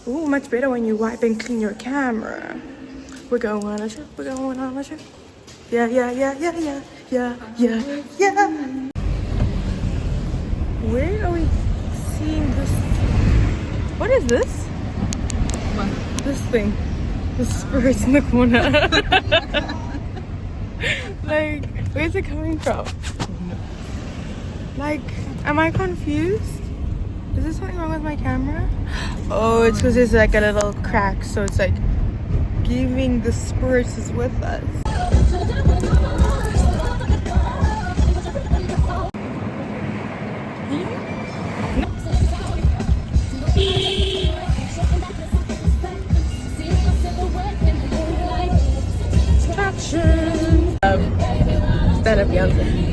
Ooh, much better when you wipe and clean your camera. We're going on a trip. We're going on a trip. Yeah, yeah, yeah, yeah, yeah, yeah, yeah, yeah. Where are we seeing this? What is this? What? This thing. The spirits in the corner. Like, where's it coming from? Like, am I confused? Is there something wrong with my camera? Oh, it's because there's like a little crack, so it's like giving the spirits is with us. Traction. Stand up, Beyonce.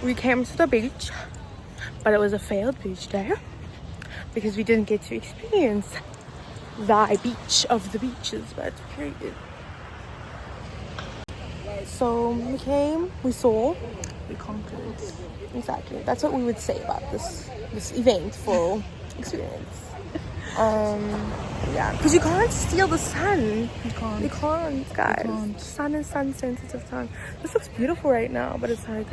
We came to the beach, but it was a failed beach day because we didn't get to experience the beach of the beaches, but very good. So we came, we saw, we conquered. Exactly, that's what we would say about this eventful experience. Yeah, because you can't steal the sun. You can't, guys. You can't. Sun is sun sensitive time. This looks beautiful right now, but it's like